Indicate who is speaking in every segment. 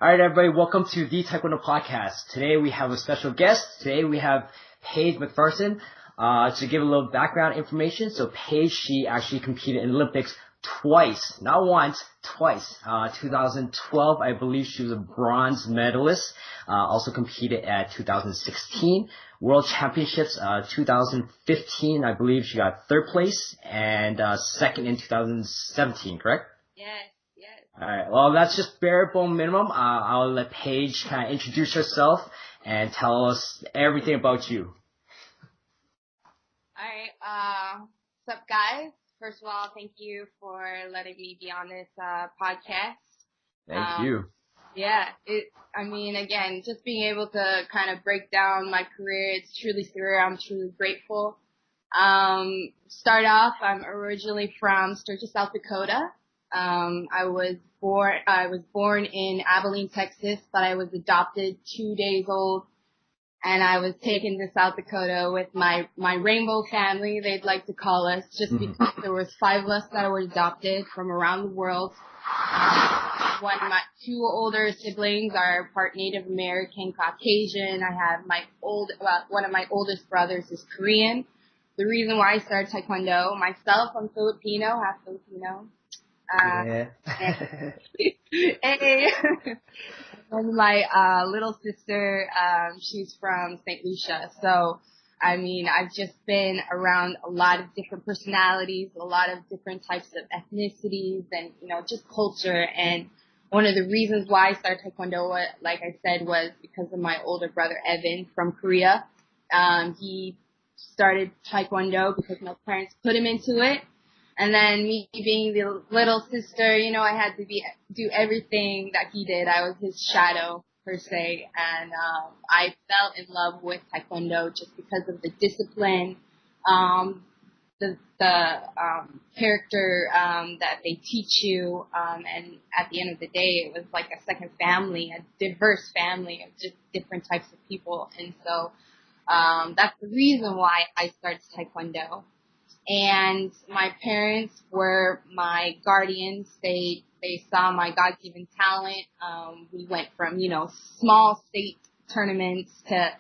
Speaker 1: All right, everybody, welcome to the Taekwondo podcast. Today we have a special guest. Today we have Paige McPherson. To give a little background information, so Paige, she actually competed in Olympics twice, not once, twice. 2012, I believe she was a bronze medalist. Also competed at 2016 World Championships. 2015, I believe she got third place and second in 2017, correct?
Speaker 2: Yes.
Speaker 1: Alright, well that's just bare bone minimum. I'll let Paige kind of introduce herself and tell us everything about you.
Speaker 2: Alright, what's up guys? First of all, thank you for letting me be on this podcast.
Speaker 1: Thank you.
Speaker 2: Yeah, again, just being able to kind of break down my career, it's truly surreal. I'm truly grateful. Start off, I'm originally from Sturgis, South Dakota. I was born in Abilene, Texas, but I was adopted 2 days old, and I was taken to South Dakota with my rainbow family, they'd like to call us, just because there was 5 of us that were adopted from around the world. My 2 older siblings are part Native American, Caucasian. I have one of my oldest brothers is Korean. The reason why I started Taekwondo, myself, I'm Filipino, half Filipino.
Speaker 1: Yeah.
Speaker 2: Hey. And my little sister, she's from St. Lucia. So, I've just been around a lot of different personalities, a lot of different types of ethnicities, and just culture. And one of the reasons why I started Taekwondo, like I said, was because of my older brother Evan from Korea. He started Taekwondo because my parents put him into it. And then me being the little sister, I had to do everything that he did. I was his shadow, per se. And I fell in love with Taekwondo just because of the discipline, the character that they teach you. And at the end of the day, it was like a second family, a diverse family of just different types of people. And so that's the reason why I started Taekwondo. And my parents were my guardians. They saw my God-given talent. We went from, small state tournaments to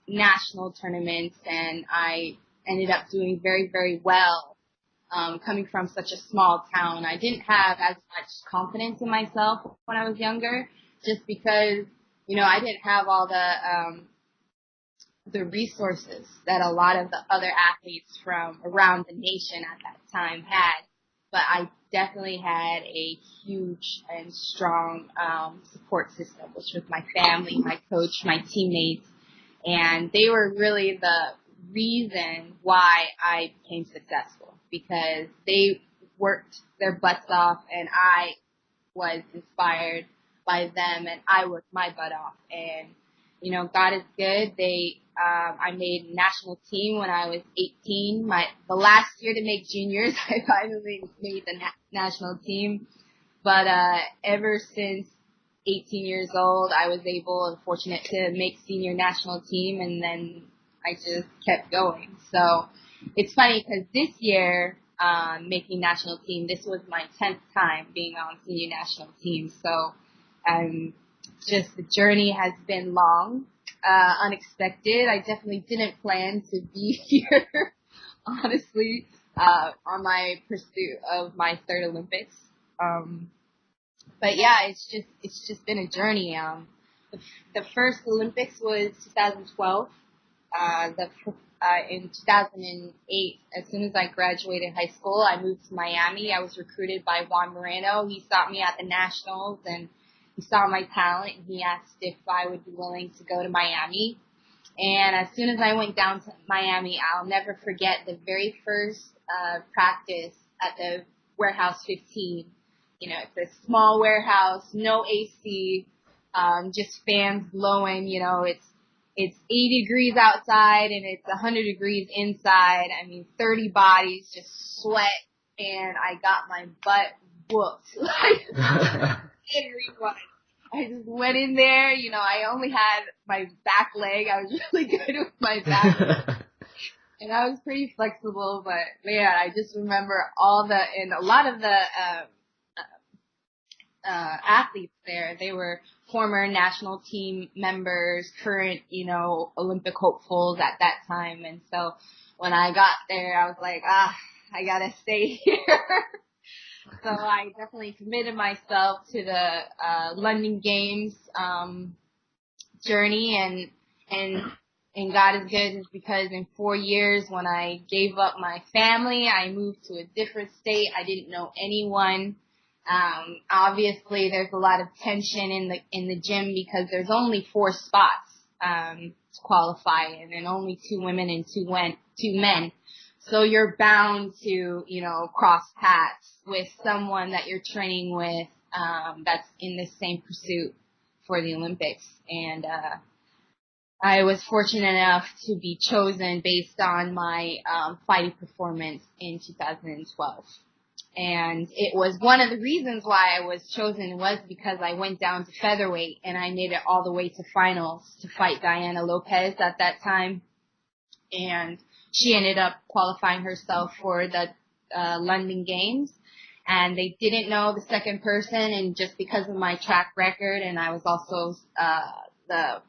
Speaker 2: national tournaments, and I ended up doing very, very well. Coming from such a small town, I didn't have as much confidence in myself when I was younger, just because, I didn't have all the resources that a lot of the other athletes from around the nation at that time had. But I definitely had a huge and strong support system, which was my family, my coach, my teammates. And they were really the reason why I became successful, because they worked their butts off and I was inspired by them and I worked my butt off. And God is good. I made national team when I was 18. The last year to make juniors, I finally made the national team. But ever since 18 years old, I was fortunate to make senior national team, and then I just kept going. So it's funny because this year, making national team, this was my 10th time being on senior national team. So just the journey has been long. Unexpected. I definitely didn't plan to be here, honestly, on my pursuit of my 3rd Olympics. But yeah, it's just been a journey. The first Olympics was 2012. In 2008, as soon as I graduated high school, I moved to Miami. I was recruited by Juan Moreno. He sought me at the Nationals, and he saw my talent, and he asked if I would be willing to go to Miami. And as soon as I went down to Miami, I'll never forget the very first practice at the Warehouse 15. It's a small warehouse, no AC, just fans blowing. It's 80 degrees outside and it's 100 degrees inside. 30 bodies, just sweat, and I got my butt whooped. Everyone. I just went in there, I only had my back leg. I was really good with my back leg. And I was pretty flexible, but man, I just remember and a lot of the athletes there. They were former national team members, current, Olympic hopefuls at that time. And so when I got there, I was like, I gotta stay here. So I definitely committed myself to the London Games journey, and God is good because in 4 years when I gave up my family, I moved to a different state. I didn't know anyone. Obviously there's a lot of tension in the gym because there's only 4 spots to qualify and then only 2 women and 2 men. So you're bound to, cross paths with someone that you're training with that's in the same pursuit for the Olympics. And I was fortunate enough to be chosen based on my fighting performance in 2012. And it was one of the reasons why I was chosen was because I went down to featherweight and I made it all the way to finals to fight Diana Lopez at that time. And she ended up qualifying herself for the London Games. And they didn't know the second person, and just because of my track record, and I was also the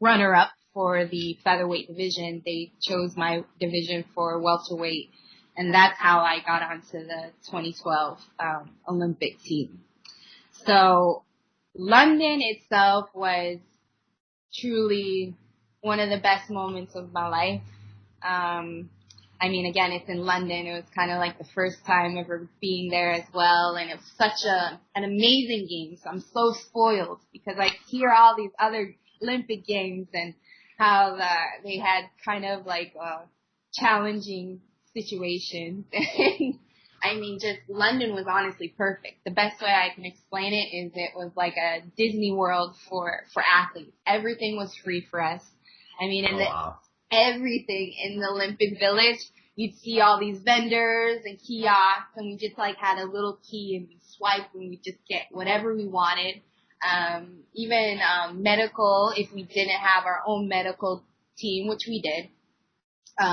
Speaker 2: runner-up for the featherweight division, they chose my division for welterweight, and that's how I got onto the 2012 Olympic team. So London itself was truly one of the best moments of my life. Again, it's in London. It was kind of like the first time ever being there as well. And it was such an amazing game. So I'm so spoiled because I hear all these other Olympic games and how they had kind of like challenging situations. Just London was honestly perfect. The best way I can explain it is it was like a Disney World for athletes. Everything was free for us. Everything in the Olympic Village, you'd see all these vendors and kiosks, and we just like had a little key and we swiped and we just get whatever we wanted. Even medical, if we didn't have our own medical team, which we did,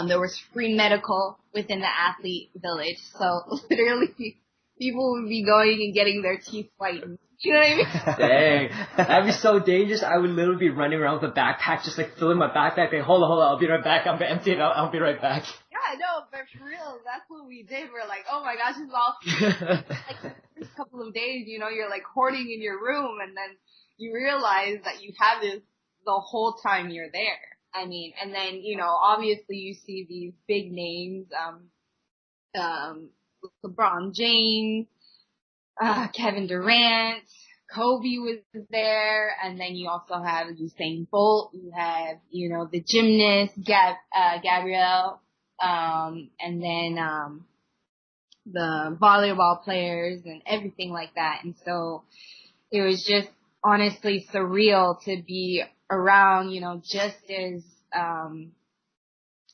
Speaker 2: there was free medical within the athlete village. So literally, people would be going and getting their teeth whitened. You know what I mean?
Speaker 1: Dang. That'd be so dangerous. I would literally be running around with a backpack, just like filling my backpack. Like, hold on, I'll be right back. I'm emptying out. I'll be right back.
Speaker 2: Yeah, no, but for real, that's what we did. We're like, oh my gosh, it's all like the first couple of days, you're like hoarding in your room, and then you realize that you have this the whole time you're there. And then, obviously you see these big names, LeBron James, Kevin Durant, Kobe was there, and then you also have Usain Bolt, you have, the gymnast, Gabrielle, and then, the volleyball players and everything like that. And so it was just honestly surreal to be around, just as,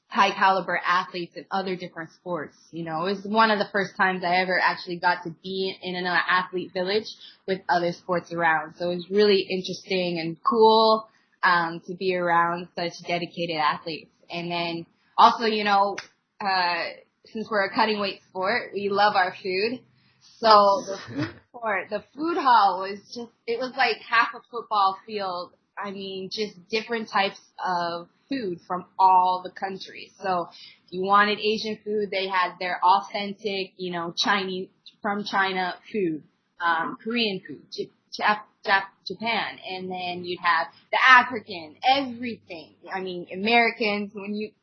Speaker 2: high caliber athletes in other different sports. It was one of the first times I ever actually got to be in an athlete village with other sports around. So it was really interesting and cool to be around such dedicated athletes. And then also, since we're a cutting weight sport, we love our food. So the food hall was it was like half a football field. Just different types of food from all the countries. So if you wanted Asian food, they had their authentic, Chinese, from China food, Korean food, Japan, and then you'd have the African, everything. Americans, when we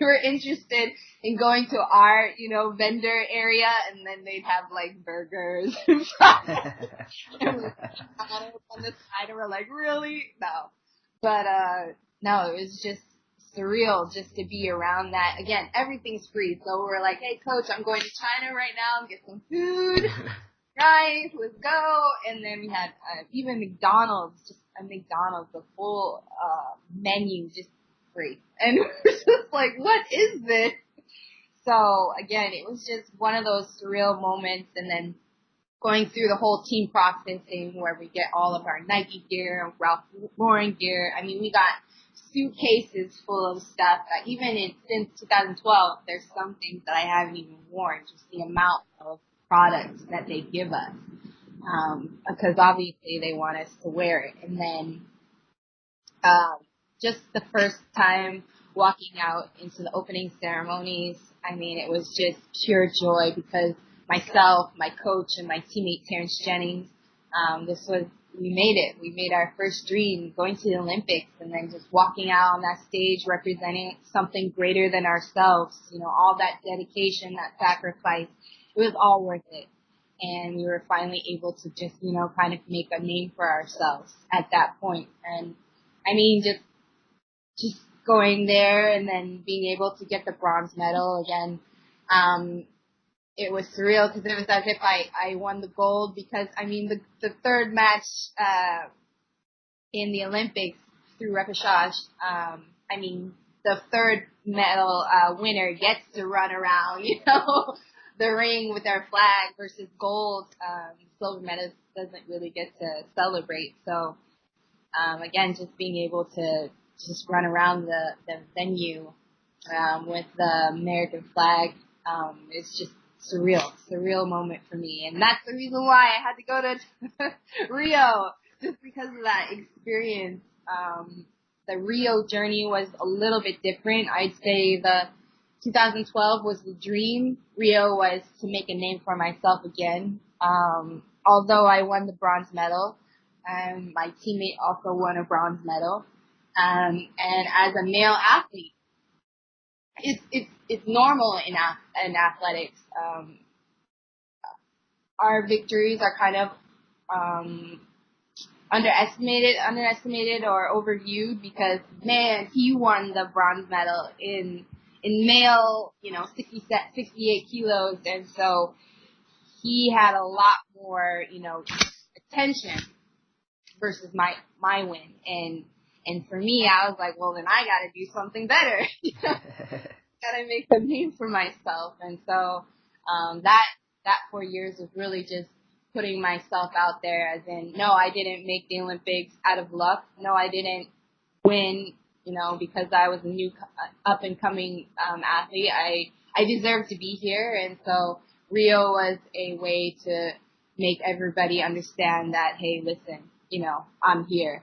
Speaker 2: were interested in going to our, vendor area, and then they'd have like burgers and fries. And on the side, and we're like, really? No. But, no, it was just surreal just to be around that. Again, everything's free. So we're like, hey coach, I'm going to China right now, get some food. Guys, let's go. And then we had even McDonald's, the full menu, just free. And we're just like, what is this? So again, it was just one of those surreal moments. And then going through the whole team processing where we get all of our Nike gear, Ralph Lauren gear. We got suitcases full of stuff that even since 2012, there's some things that I haven't even worn, just the amount of products that they give us. because obviously they want us to wear it. And then just the first time walking out into the opening ceremonies, I mean, it was just pure joy because myself, my coach, and my teammate Terrence Jennings, we made it. We made our first dream, going to the Olympics, and then just walking out on that stage representing something greater than ourselves. You know, all that dedication, that sacrifice, it was all worth it. And we were finally able to just, you know, kind of make a name for ourselves at that point. And I mean, just going there and then being able to get the bronze medal again, it was surreal because it was as if I won the gold because, I mean, the third match in the Olympics through repechage, I mean, the third medal winner gets to run around, you know, the ring with our flag versus gold. Silver medalist doesn't really get to celebrate. So, again, just being able to just run around the venue with the American flag, it's just surreal moment for me. And that's the reason why I had to go to Rio, just because of that experience. The Rio journey was a little bit different. I'd say the 2012 was the dream. Rio was to make a name for myself again. Although I won the bronze medal, my teammate also won a bronze medal. And as a male athlete, it's normal in athletics. Our victories are kind of underestimated or overviewed because, man, he won the bronze medal in male, you know, 68 kilos, and so he had a lot more, you know, attention versus my win. And for me, I was like, well, then I got to do something better. Got to make a name for myself. And so that 4 years was really just putting myself out there, as in, no, I didn't make the Olympics out of luck. No, I didn't win, you know, because I was a new up and coming athlete. I deserved to be here. And so Rio was a way to make everybody understand that, hey, listen, you know, I'm here.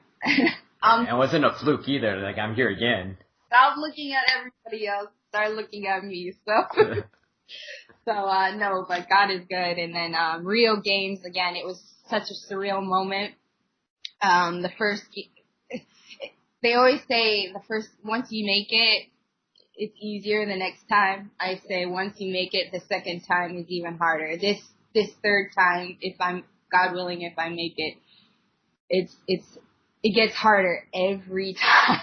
Speaker 1: It wasn't a fluke either. Like, I'm here again.
Speaker 2: Stop looking at everybody else. Start looking at me. No, but God is good. And then Rio Games, again, it was such a surreal moment. They always say once you make it, it's easier the next time. I say once you make it, the second time is even harder. This third time, if I'm, God willing, if I make it, it gets harder every time.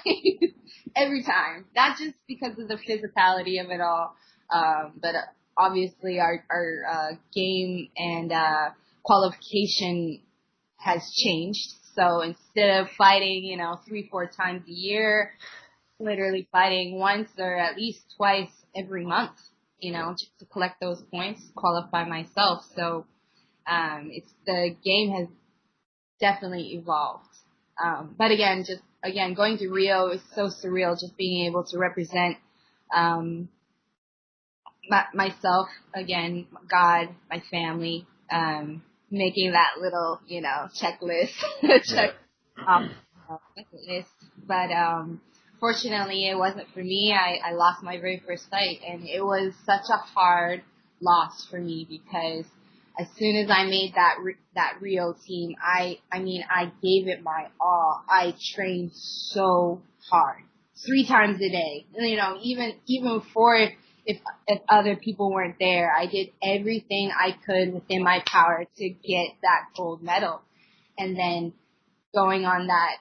Speaker 2: Every time. Not just because of the physicality of it all, but obviously our game and qualification has changed. So instead of fighting, you know, 3-4 times a year, literally fighting once or at least twice every month, you know, just to collect those points, qualify myself. So the game has definitely evolved. But again, going to Rio is so surreal, just being able to represent myself, again, God, my family, making that little, you know, checklist, check off bucket list. But fortunately, it wasn't for me. I lost my very first fight, and it was such a hard loss for me because as soon as I made that Rio team, I mean, I gave it my all. I trained so hard, 3 times a day. You know, even before if other people weren't there, I did everything I could within my power to get that gold medal. And then going on that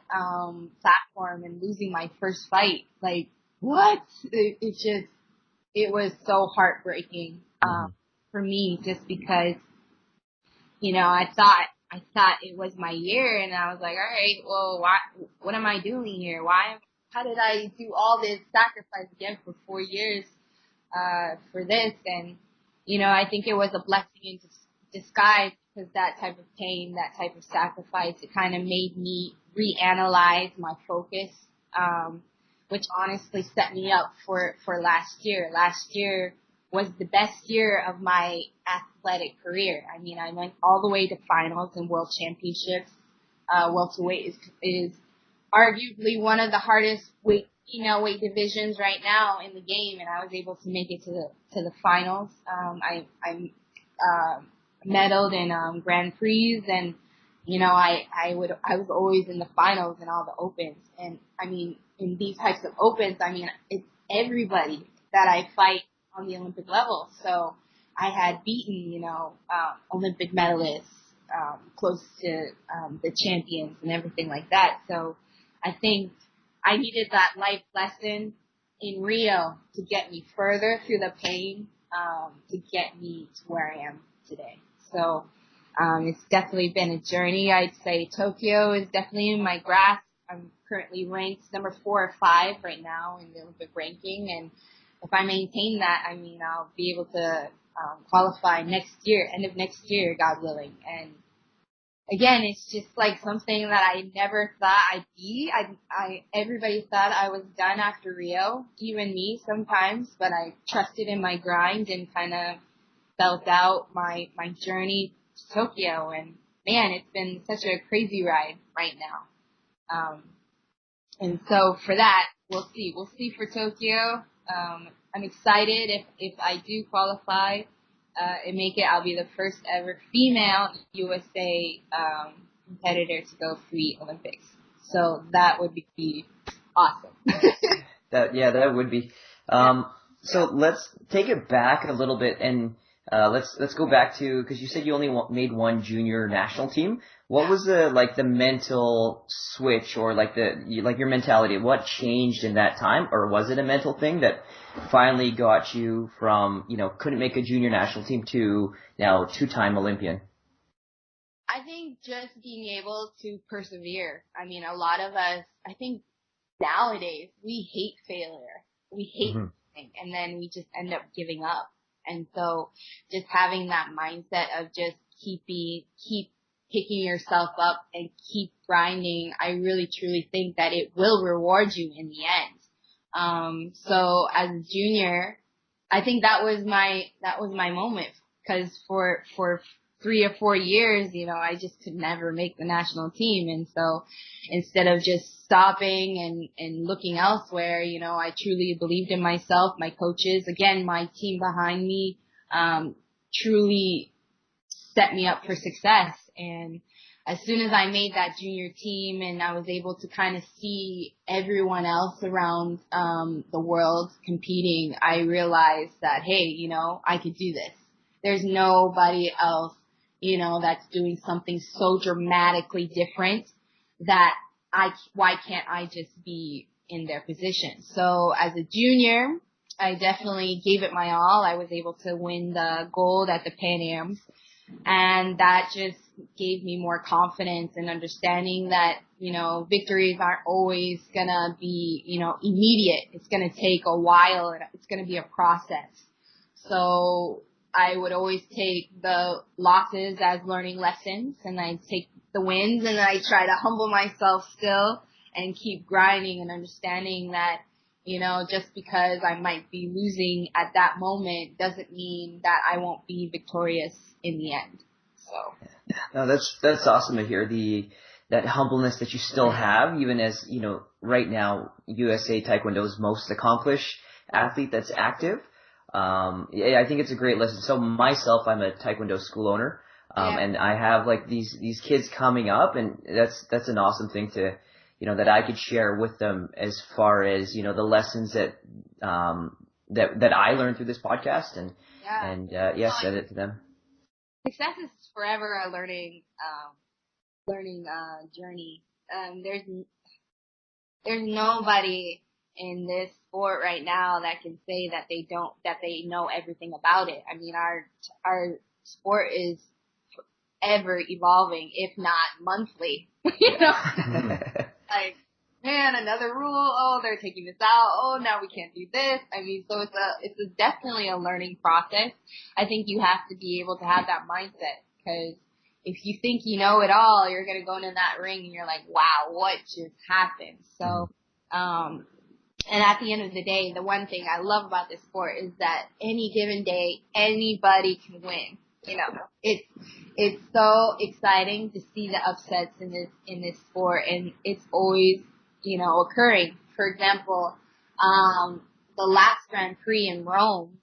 Speaker 2: platform and losing my first fight, like, what? It was so heartbreaking for me, just because, you know, I thought it was my year, and I was like, all right, well, what am I doing here? How did I do all this sacrifice again for 4 years for this? And, you know, I think it was a blessing in disguise, because that type of pain, that type of sacrifice, it kind of made me reanalyze my focus, which honestly set me up for last year. Last year, was the best year of my athletic career. I mean, I went all the way to finals and world championships. Welterweight is arguably one of the hardest female weight divisions right now in the game, and I was able to make it to the finals. I medaled in Grand Prix, and I was always in the finals in all the opens. And I mean, in these types of opens, I mean, it's everybody that I fight on the Olympic level. So I had beaten, Olympic medalists, close to the champions and everything like that. So I think I needed that life lesson in Rio to get me further through the pain, to get me to where I am today. So it's definitely been a journey. I'd say Tokyo is definitely in my grasp. I'm currently ranked number 4 or 5 right now in the Olympic ranking, and if I maintain that, I mean, I'll be able to qualify next year, end of next year, God willing. And again, it's just like something that I never thought I'd be. Everybody thought I was done after Rio, even me sometimes, but I trusted in my grind and kind of felt out my journey to Tokyo. And man, it's been such a crazy ride right now. And so for that, we'll see. We'll see for Tokyo. I'm excited if I do qualify and make it. I'll be the first ever female USA competitor to go free Olympics. So that would be awesome.
Speaker 1: That would be. So let's take it back a little bit and let's go back to, because you said you only made one junior national team. What was the mental switch, or your mentality? What changed in that time, or was it a mental thing that finally got you from couldn't make a junior national team to now 2-time Olympian?
Speaker 2: I think just being able to persevere. I mean, a lot of us, I think nowadays we hate failure. We hate something, and then we just end up giving up. And so just having that mindset of just keep picking yourself up and keep grinding, I really truly think that it will reward you in the end. So as a junior, I think that was my moment, because for 3 or 4 years, I just could never make the national team. And so instead of just stopping and looking elsewhere, I truly believed in myself. My coaches, again, my team behind me, truly set me up for success. And as soon as I made that junior team and I was able to kind of see everyone else around the world competing, I realized that, hey, I could do this. There's nobody else, that's doing something so dramatically different that why can't I just be in their position? So as a junior, I definitely gave it my all. I was able to win the gold at the Pan Ams, and that just gave me more confidence and understanding that, victories aren't always gonna be, immediate. It's gonna take a while, and it's gonna be a process. So I would always take the losses as learning lessons, and I'd take the wins, and I try to humble myself still and keep grinding and understanding that, just because I might be losing at that moment doesn't mean that I won't be victorious in the end. So.
Speaker 1: No, that's awesome to hear, that humbleness that you still have, even as, right now, USA Taekwondo's most accomplished athlete that's active. I think it's a great lesson. So myself, I'm a Taekwondo school owner, and I have these kids coming up, and that's an awesome thing to, that I could share with them as far as, the lessons that I learned through this podcast, and send it to them.
Speaker 2: Success is forever a learning journey. There's nobody in this sport right now that can say that they know everything about it. I mean, our sport is ever evolving, if not monthly. Like, man, another rule. Oh, they're taking this out. Oh, now we can't do this. I mean, so it's definitely a learning process. I think you have to be able to have that mindset, because if you think you know it all, you're gonna go into that ring and you're like, wow, what just happened? So, And at the end of the day, the one thing I love about this sport is that any given day, anybody can win. You know, it's so exciting to see the upsets in this sport, and it's always, occurring. For example, the last Grand Prix in Rome,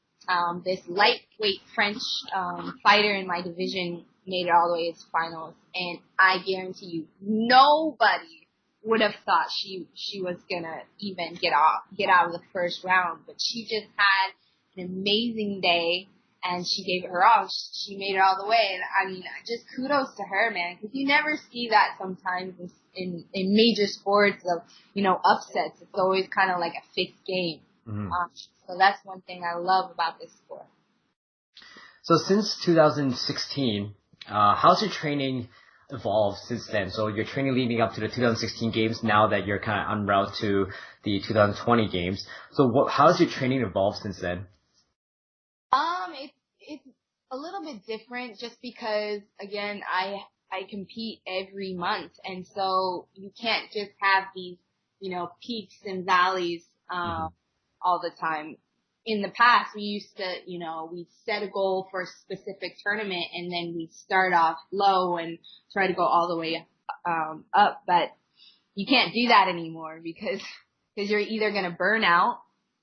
Speaker 2: this lightweight French fighter in my division made it all the way to finals, and I guarantee you, nobody would have thought she was gonna even get out of the first round, but she just had an amazing day, and she gave it her all. She made it all the way, and I mean, just kudos to her, man, because you never see that sometimes in major sports of upsets. It's always kind of like a fixed game.
Speaker 1: Mm-hmm.
Speaker 2: So that's one thing I love about this sport.
Speaker 1: So since 2016, how's your training evolved since then? So your training leading up to the 2016 games, now that you're kind of en route to the 2020 games. So how's your training evolved since then?
Speaker 2: It's a little bit different just because, again, I compete every month, and so you can't just have these, peaks and valleys, all the time. In the past, we used to, we'd set a goal for a specific tournament, and then we'd start off low and try to go all the way up. But you can't do that anymore because you're either going to burn out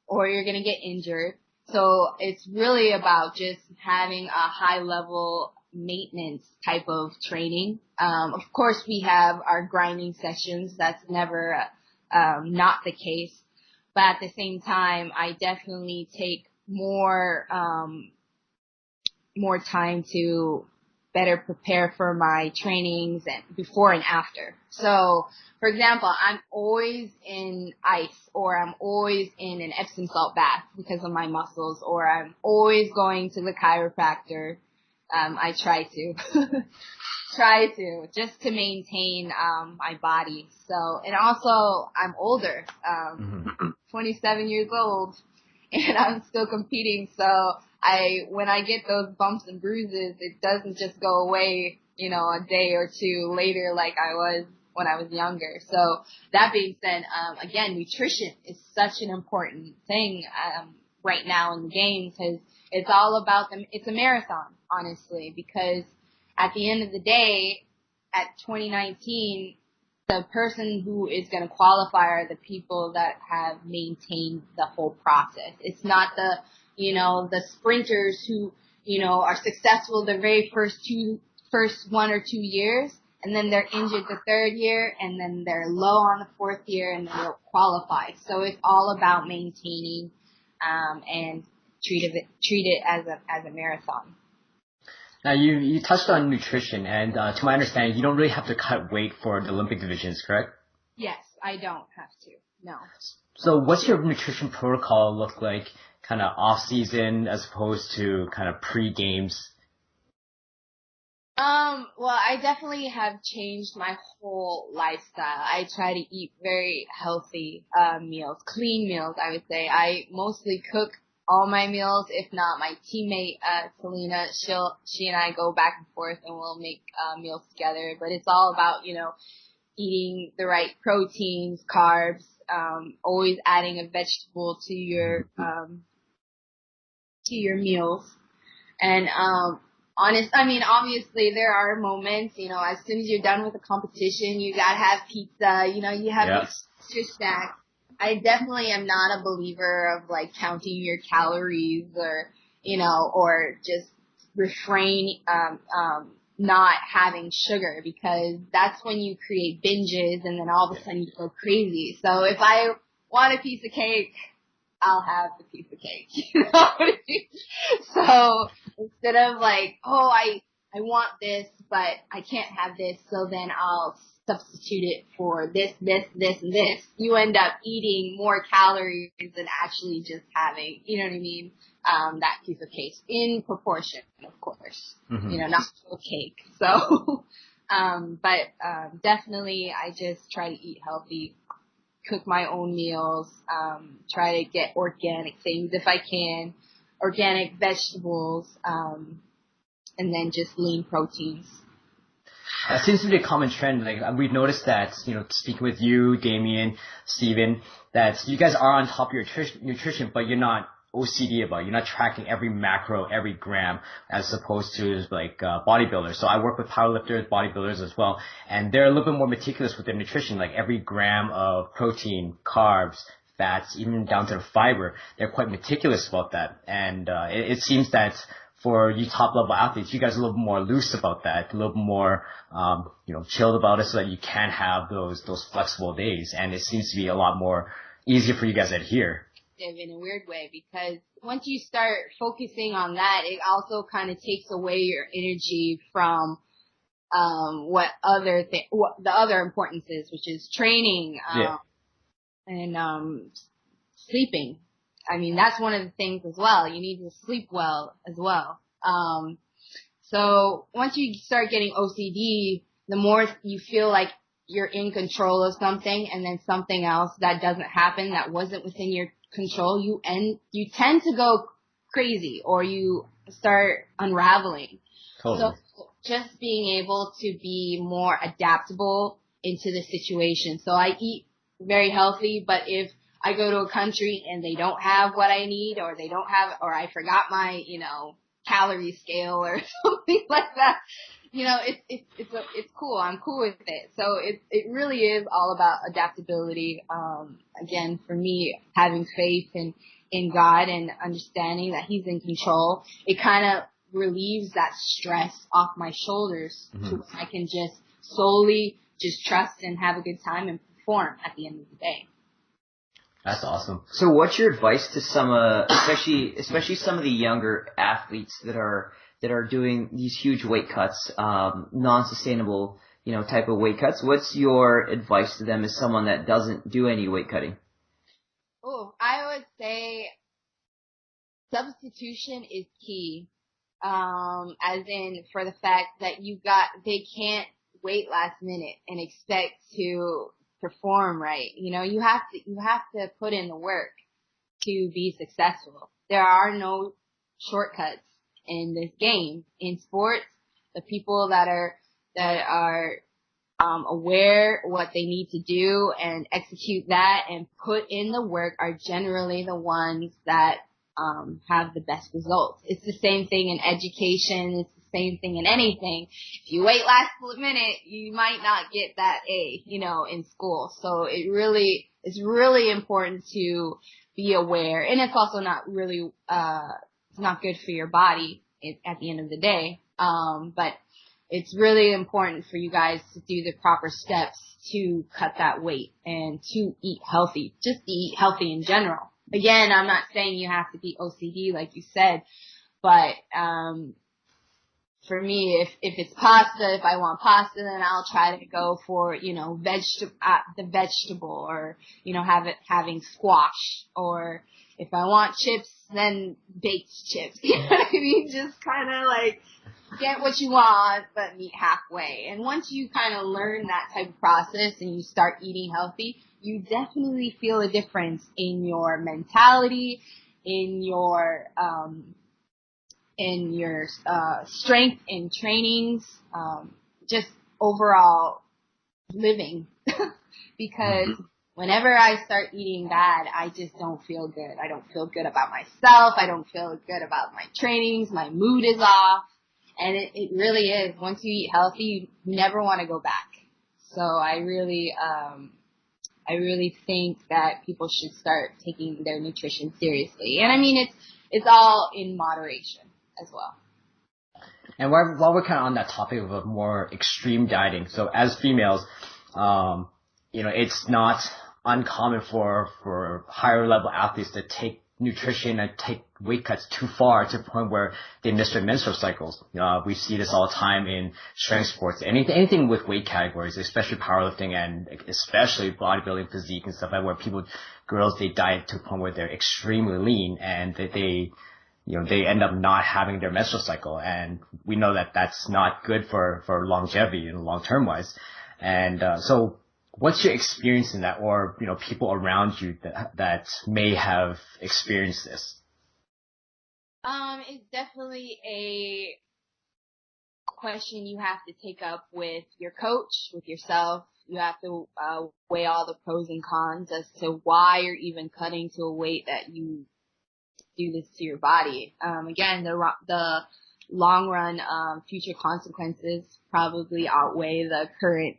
Speaker 2: or you're going to get injured. So it's really about just having a high level maintenance type of training. Of course, we have our grinding sessions. That's never not the case. But at the same time, I definitely take more time to better prepare for my trainings and before and after. So, for example, I'm always in ice, or I'm always in an Epsom salt bath because of my muscles, or I'm always going to the chiropractor. I try to just to maintain my body. So, and also I'm older, 27 years old, and I'm still competing. So when I get those bumps and bruises, it doesn't just go away, a day or two later like I was when I was younger. So that being said, again, nutrition is such an important thing right now in the games, because it's all about them. It's a marathon, honestly, because at the end of the day, at 2019, the person who is going to qualify are the people that have maintained the whole process. It's not the sprinters who, are successful the very first 1 or 2 years, and then they're injured the third year, and then they're low on the fourth year, and then they'll qualify. So it's all about maintaining, and treat it as a marathon.
Speaker 1: Now, you touched on nutrition, and to my understanding, you don't really have to cut weight for the Olympic divisions, correct?
Speaker 2: Yes, I don't have to, no.
Speaker 1: So what's your nutrition protocol look like kind of off-season as opposed to kind of pre-games?
Speaker 2: Well, I definitely have changed my whole lifestyle. I try to eat very healthy meals, clean meals, I would say. I mostly cook all my meals. If not, my teammate, Selena, she and I go back and forth and we'll make meals together. But it's all about, eating the right proteins, carbs, always adding a vegetable to your meals. And obviously there are moments, as soon as you're done with the competition, you gotta have pizza, you have extra snacks. I definitely am not a believer of like counting your calories or just refrain, not having sugar, because that's when you create binges and then all of a sudden you go crazy. So if I want a piece of cake, I'll have the piece of cake. You know what I mean? So instead of like, I want this, but I can't have this, so then I'll substitute it for this, and this. You end up eating more calories than actually just having, you know what I mean, that piece of cake in proportion, of course. Not full cake. So, but definitely I just try to eat healthy, cook my own meals, try to get organic things if I can, organic vegetables, and then just lean proteins.
Speaker 1: That seems to be a common trend. Like we've noticed that, speaking with you, Damien, Steven, that you guys are on top of your nutrition, but you're not OCD about it. You're not tracking every macro, every gram, as opposed to like bodybuilders. So I work with powerlifters, bodybuilders as well, and they're a little bit more meticulous with their nutrition. Like every gram of protein, carbs, fats, even down to the fiber, they're quite meticulous about that. And it seems that for you top level athletes, you guys are a little more loose about that, a little more chilled about it, so that you can have those flexible days. And it seems to be a lot more easier for you guys to adhere.
Speaker 2: In a weird way, because once you start focusing on that, it also kind of takes away your energy from what the other importance is, which is training and sleeping. I mean, that's one of the things as well. You need to sleep well as well. So once you start getting OCD, the more you feel like you're in control of something, and then something else that doesn't happen, that wasn't within your control, you tend to go crazy, or you start unraveling.
Speaker 1: Totally.
Speaker 2: So just being able to be more adaptable into the situation. So I eat very healthy, but if I go to a country and they don't have what I need, or or I forgot my, calorie scale or something like that, it's cool. I'm cool with it. So it really is all about adaptability. Again, for me, having faith in God and understanding that He's in control, it kind of relieves that stress off my shoulders, to where I can just solely just trust and have a good time and perform at the end of the day.
Speaker 1: That's awesome.
Speaker 3: So what's your advice to some, especially some of the younger athletes that are doing these huge weight cuts, non-sustainable, type of weight cuts? What's your advice to them as someone that doesn't do any weight cutting?
Speaker 2: Oh, I would say substitution is key. As in, for the fact that they can't wait last minute and expect to perform right. You have to put in the work to be successful. There are no shortcuts in this game. In sports, the people that are aware what they need to do and execute that and put in the work are generally the ones that have the best results. It's the same thing in education. It's the same thing in anything. If you wait last minute, you might not get that A, in school. So it's really important to be aware. And it's also not really, it's not good for your body at the end of the day. But it's really important for you guys to do the proper steps to cut that weight and to eat healthy, just to eat healthy in general. Again, I'm not saying you have to be OCD like you said, but for me, if it's pasta, if I want pasta, then I'll try to go for, the vegetable, or, having squash, or if I want chips, then baked chips. You know what I mean? Just kind of like get what you want, but meet halfway. And once you kind of learn that type of process and you start eating healthy, you definitely feel a difference in your mentality, in your strength in trainings, just overall living. Because whenever I start eating bad, I just don't feel good. I don't feel good about myself. I don't feel good about my trainings. My mood is off. And it really is. Once you eat healthy, you never want to go back. So I really think that people should start taking their nutrition seriously. And I mean, it's all in moderation as well.
Speaker 1: And while we're kind of on that topic of a more extreme dieting, so as females, it's not uncommon for higher level athletes to take nutrition and take weight cuts too far to the point where they miss their menstrual cycles. We see this all the time in strength sports, anything with weight categories, especially powerlifting and especially bodybuilding, physique and stuff like that, where girls, they diet to the point where they're extremely lean and they end up not having their menstrual cycle. And we know that that's not good for longevity and long-term wise. And, so what's your experience in that, or, people around you that may have experienced this?
Speaker 2: It's definitely a question you have to take up with your coach, with yourself. You have to weigh all the pros and cons as to why you're even cutting to a weight that you do this to your body. Again, the long run future consequences probably outweigh the current,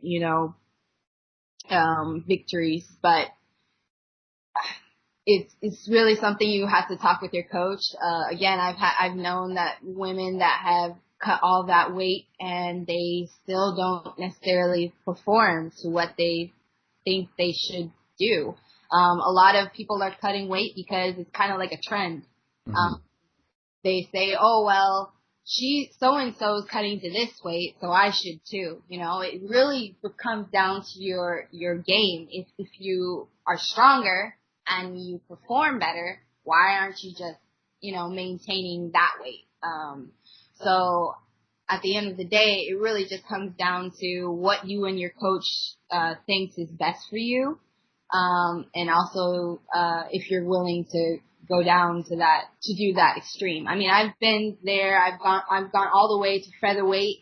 Speaker 2: victories, but it's really something you have to talk with your coach. Again, I've known that women that have cut all that weight and they still don't necessarily perform to what they think they should do. A lot of people are cutting weight because it's kind of like a trend.
Speaker 3: Mm-hmm.
Speaker 2: They say, oh, well, so-and-so is cutting to this weight, so I should too. It really comes down to your game. If you are stronger and you perform better, why aren't you just, maintaining that weight? So at the end of the day, it really just comes down to what you and your coach thinks is best for you. And also if you're willing to go down to do that extreme. I mean, I've been there. I've gone all the way to featherweight.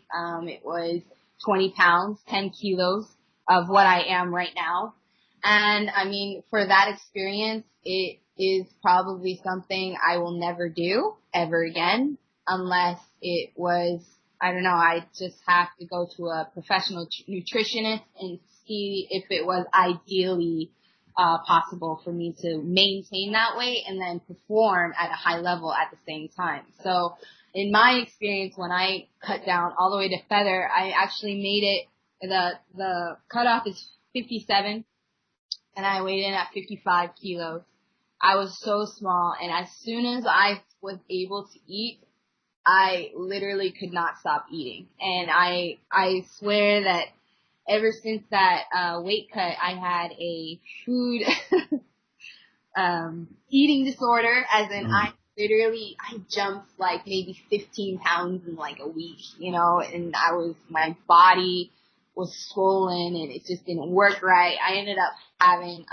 Speaker 2: It was 20 pounds, 10 kilos of what I am right now. And I mean, for that experience, it is probably something I will never do ever again, unless it was, I don't know, I just have to go to a professional nutritionist and see if it was ideally possible for me to maintain that weight and then perform at a high level at the same time. So in my experience, when I cut down all the way to feather, I actually made it, the cutoff is 57 and I weighed in at 55 kilos. I was so small, and as soon as I was able to eat, I literally could not stop eating. And I swear that ever since that weight cut, I had a food eating disorder, as in I jumped like maybe 15 pounds in like a week, and my body was swollen and it just didn't work right. I ended up having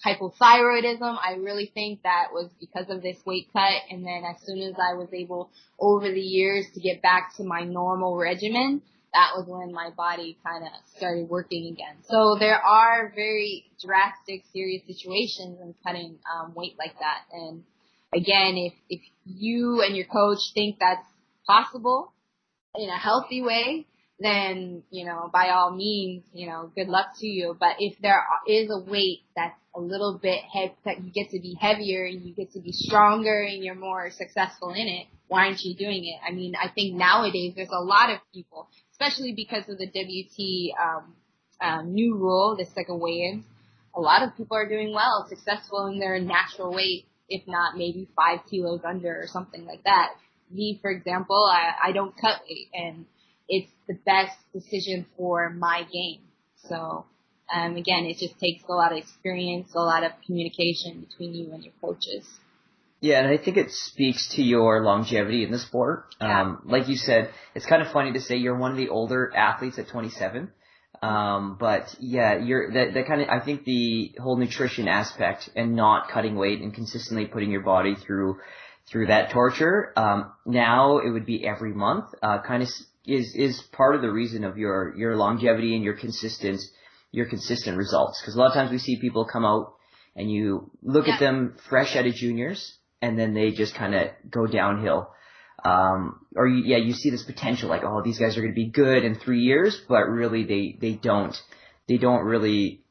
Speaker 2: hypothyroidism. I really think that was because of this weight cut. And then as soon as I was able over the years to get back to my normal regimen, that was when my body kind of started working again. So there are very drastic, serious situations in cutting weight like that. And again, if you and your coach think that's possible in a healthy way, then, by all means, good luck to you. But if there is a weight that's a little bit that you get to be heavier and you get to be stronger and you're more successful in it, why aren't you doing it? I mean, I think nowadays there's a lot of people, especially because of the WT new rule, the second weigh-in, a lot of people are doing well, successful in their natural weight, if not maybe 5 kilos under or something like that. Me, for example, I don't cut weight, and it's the best decision for my game. So, again, it just takes a lot of experience, a lot of communication between you and your coaches.
Speaker 3: Yeah, and I think it speaks to your longevity in the sport.
Speaker 2: Yeah.
Speaker 3: Like you said, it's kind of funny to say you're one of the older athletes at 27. But yeah, that kind of, I think the whole nutrition aspect and not cutting weight and consistently putting your body through that torture, now it would be every month, kind of is part of the reason of your longevity and your consistent results. Because a lot of times we see people come out and you look at them fresh out of juniors and then they just kind of go downhill. You see this potential like, oh, these guys are going to be good in 3 years, but really they don't really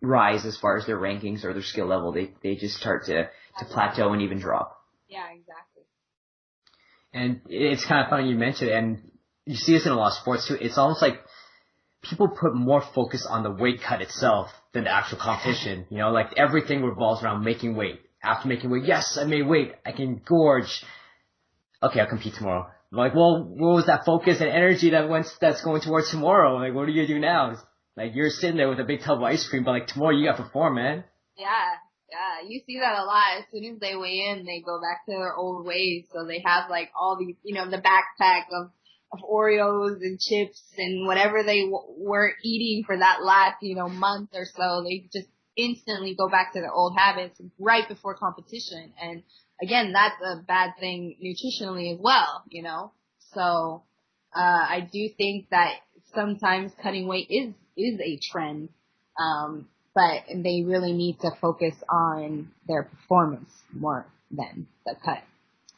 Speaker 3: rise as far as their rankings or their skill level. They just start to plateau and even drop.
Speaker 2: Yeah, exactly.
Speaker 1: And it's kind of funny you mentioned it, and you see this in a lot of sports too. It's almost like people put more focus on the weight cut itself than the actual competition. Like everything revolves around making weight. After making weight, yes, I made weight. I can gorge. Okay, I'll compete tomorrow. Like, well, what was that focus and energy that's going towards tomorrow? Like, what are you gonna do now? Like, you're sitting there with a big tub of ice cream, but like tomorrow you gotta perform, man.
Speaker 2: Yeah, you see that a lot. As soon as they weigh in, they go back to their old ways. So they have like all these, the backpack of Oreos and chips and whatever they were eating for that last, month or so. They just instantly go back to their old habits right before competition. And again, that's a bad thing nutritionally as well, So I do think that sometimes cutting weight is a trend, but they really need to focus on their performance more than the cut.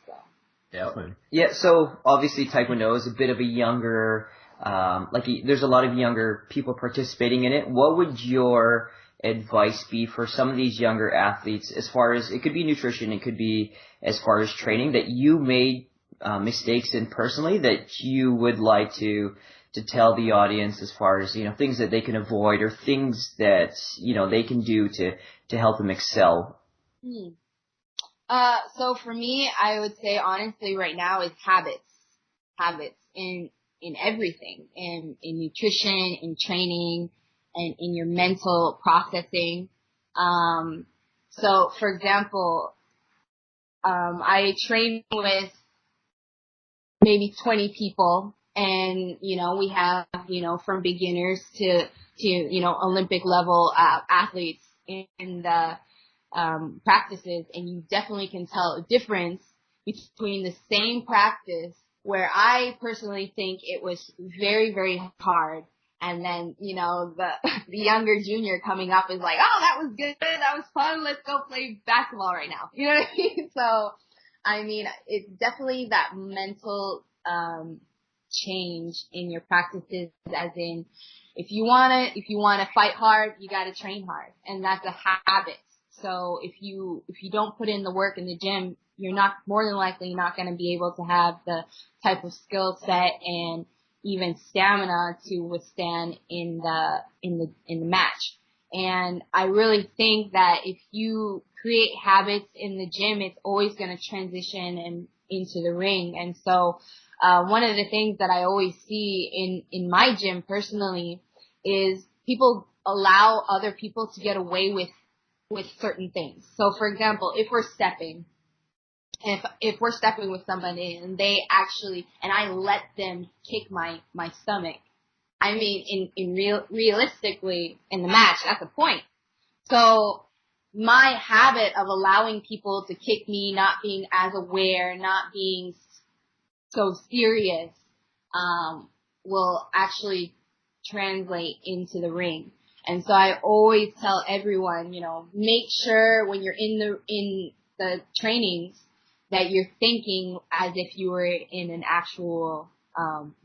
Speaker 2: So.
Speaker 1: Definitely.
Speaker 3: Yeah, so obviously Taekwondo is a bit of a younger, there's a lot of younger people participating in it. What would your advice be for some of these younger athletes as far as, it could be nutrition, it could be as far as training, that you made mistakes in personally that you would like to tell the audience as far as, things that they can avoid or things that, they can do to help them excel?
Speaker 2: So for me, I would say honestly right now is habits in everything, in nutrition, in training, and in your mental processing. So for example, I train with maybe 20 people, and, we have, from beginners to, Olympic level, athletes in the, practices, and you definitely can tell a difference between the same practice where I personally think it was very, very hard, and then, the younger junior coming up is like, oh, that was good, that was fun, let's go play basketball right now. You know what I mean? So, I mean, it's definitely that mental change in your practices, as in, if you wanna fight hard, you gotta train hard, and that's a habit. So if you don't put in the work in the gym, you're more than likely not gonna be able to have the type of skill set and even stamina to withstand in the match. And I really think that if you create habits in the gym, it's always going to transition into the ring. And so, one of the things that I always see in my gym personally is people allow other people to get away with certain things. So for example, if we're stepping with somebody and they actually, and I let them kick my stomach, I mean, realistically in the match, that's a point. So my habit of allowing people to kick me, not being as aware, not being so serious, will actually translate into the ring. And so I always tell everyone, make sure when you're in the trainings that you're thinking as if you were in an actual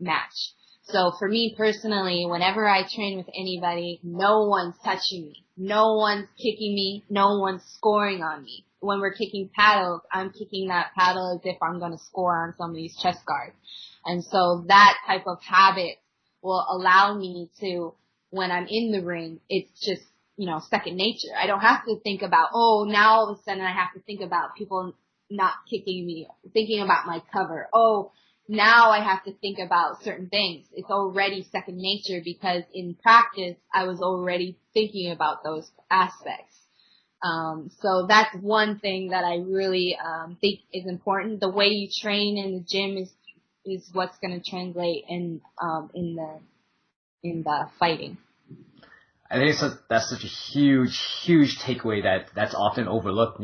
Speaker 2: match. So for me personally, whenever I train with anybody, no one's touching me. No one's kicking me. No one's scoring on me. When we're kicking paddles, I'm kicking that paddle as if I'm going to score on somebody's chest guard. And so that type of habit will allow me to, when I'm in the ring, it's just, second nature. I don't have to think about, now all of a sudden I have to think about people not kicking me, thinking about my cover. Now I have to think about certain things. It's already second nature because in practice, I was already thinking about those aspects. So that's one thing that I really think is important. The way you train in the gym is what's going to translate in the fighting.
Speaker 1: I think that's such a huge takeaway that's often overlooked.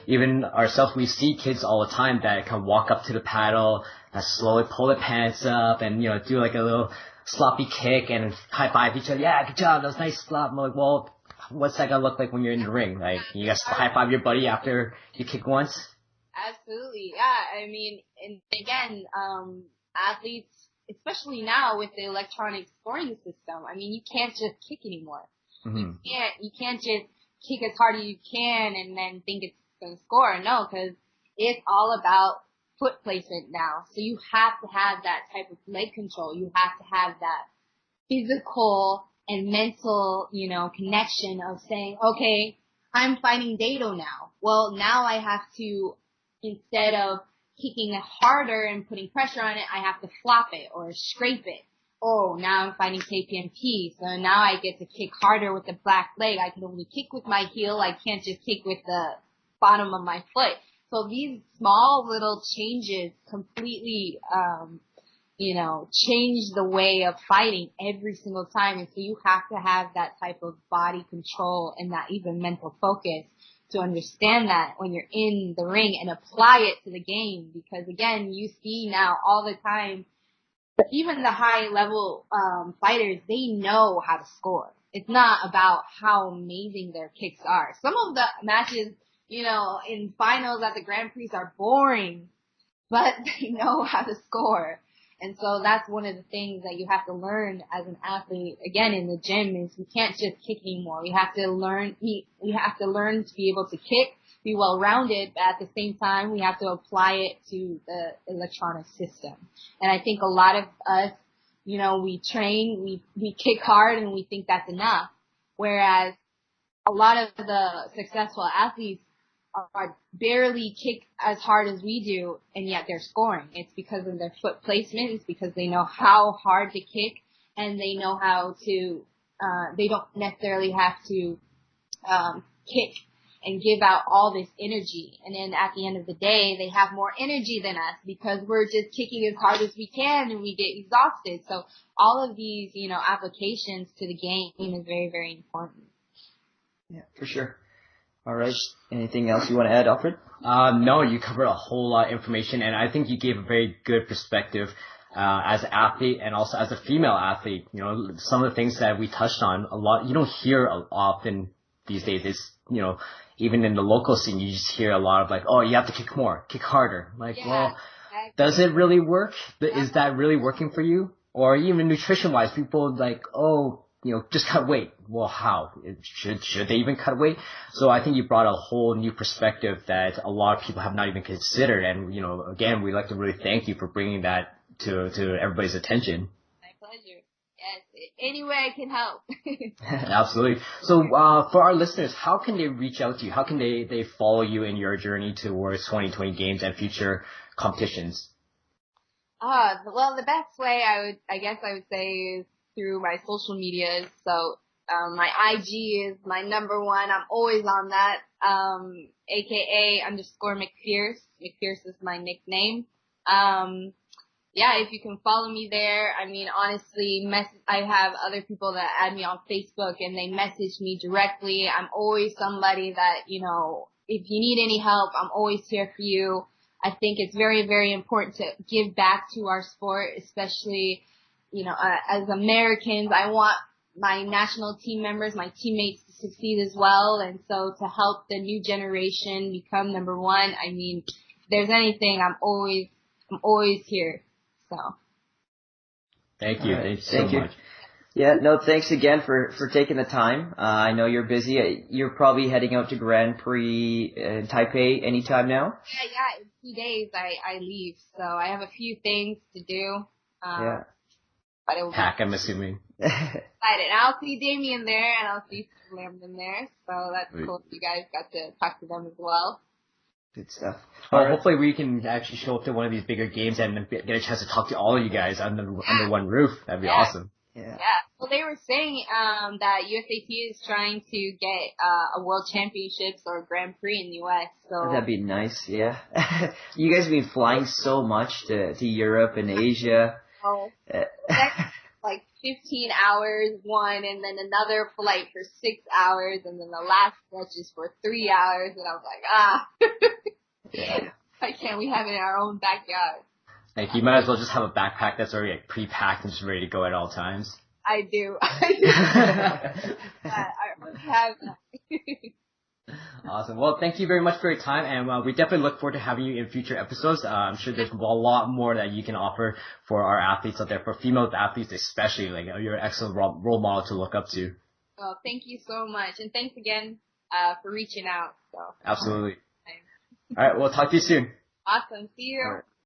Speaker 1: Even ourselves, we see kids all the time that can walk up to the paddle, that slowly pull their pants up, and do like a little sloppy kick and high five each other. Yeah, good job. That was nice flop. I'm like, well, what's that gonna look like when you're in the ring? Like, you guys high five your buddy after you kick once?
Speaker 2: Absolutely, yeah. I mean, and again, athletes, especially now with the electronic scoring system, I mean, you can't just kick anymore. Mm-hmm. You can't just kick as hard as you can and then think it's going to score. No, because it's all about foot placement now. So you have to have that type of leg control. You have to have that physical and mental, connection of saying, okay, I'm fighting Dado now. Well, now I have to, instead of kicking it harder and putting pressure on it, I have to flop it or scrape it. Now I'm fighting KPMP, so now I get to kick harder with the black leg. I can only kick with my heel. I can't just kick with the bottom of my foot. So these small little changes completely, change the way of fighting every single time. And so you have to have that type of body control and that even mental focus to understand that when you're in the ring and apply it to the game. Because again, you see now all the time even the high level fighters, they know how to score. It's not about how amazing their kicks are. Some of the matches, in finals at the Grand Prix are boring, but they know how to score. And so that's one of the things that you have to learn as an athlete, again, in the gym, is we can't just kick anymore. We have to learn to be able to kick, be well-rounded, but at the same time, we have to apply it to the electronic system. And I think a lot of us, we train, we kick hard, and we think that's enough. Whereas a lot of the successful athletes are barely kick as hard as we do, and yet they're scoring. It's because of their foot placement. It's because they know how hard to kick, and they know how to, they don't necessarily have to kick and give out all this energy. And then at the end of the day, they have more energy than us because we're just kicking as hard as we can and we get exhausted. So all of these, applications to the game is very, very important.
Speaker 3: Yeah, for sure. All right. Anything else you want to add, Alfred?
Speaker 1: No, you covered a whole lot of information, and I think you gave a very good perspective as an athlete and also as a female athlete. Some of the things that we touched on a lot, you don't hear often these days. It's, even in the local scene, you just hear a lot of like, oh, you have to kick more, kick harder. Like, yeah, well, exactly. Does it really work? Yeah. Is that really working for you? Or even nutrition-wise, people like, oh, just cut weight. Well, how? Should they even cut weight? So I think you brought a whole new perspective that a lot of people have not even considered. And, again, we'd like to really thank you for bringing that to everybody's attention.
Speaker 2: My pleasure. Yes, any way I can help.
Speaker 1: Absolutely. So for our listeners, how can they reach out to you? How can they follow you in your journey towards 2020 games and future competitions?
Speaker 2: Well, the best way I guess I would say is through my social medias. So my IG is my number one. I'm always on that. AKA _McPherson. McPherson is my nickname. Yeah, if you can follow me there. I mean, honestly, I have other people that add me on Facebook and they message me directly. I'm always somebody that, if you need any help, I'm always here for you. I think it's very, very important to give back to our sport, especially, as Americans. I want my national team members, my teammates to succeed as well. And so to help the new generation become number one, I mean, if there's anything, I'm always here. So.
Speaker 1: Thank you.
Speaker 3: Right.
Speaker 1: Thank you so much.
Speaker 3: Yeah, no, thanks again for taking the time. I know you're busy. You're probably heading out to Grand Prix in Taipei anytime now?
Speaker 2: Yeah. In 2 days I leave. So I have a few things to do.
Speaker 3: Yeah.
Speaker 2: But it will
Speaker 1: Pack, I'm assuming.
Speaker 2: Excited. I'll see Damien there and I'll see Lambden there. So that's cool. You guys got to talk to them as well.
Speaker 3: Good stuff.
Speaker 1: Well, hopefully we can actually show up to one of these bigger games and get a chance to talk to all of you guys under one roof. That'd be awesome.
Speaker 3: Yeah.
Speaker 2: Well, they were saying that USAT is trying to get a World Championships or a Grand Prix in the U.S. So
Speaker 3: that'd be nice. Yeah. You guys have been flying so much to Europe and Asia.
Speaker 2: Oh, that's like 15 hours one, and then another flight for 6 hours, and then the last stretch is for 3 hours, and I was like,
Speaker 3: Yeah.
Speaker 2: Why can't we have it in our own backyard?
Speaker 1: Like, you might as well just have a backpack that's already like pre-packed and just ready to go at all times.
Speaker 2: I do. I already have that.
Speaker 1: Awesome. Well, thank you very much for your time, and we definitely look forward to having you in future episodes. I'm sure there's a lot more that you can offer for our athletes out there, for female athletes especially. Like, you're an excellent role model to look up to.
Speaker 2: Oh, thank you so much, and thanks again for reaching out. So.
Speaker 1: Absolutely. All right, we'll talk to you soon.
Speaker 2: Awesome. See you.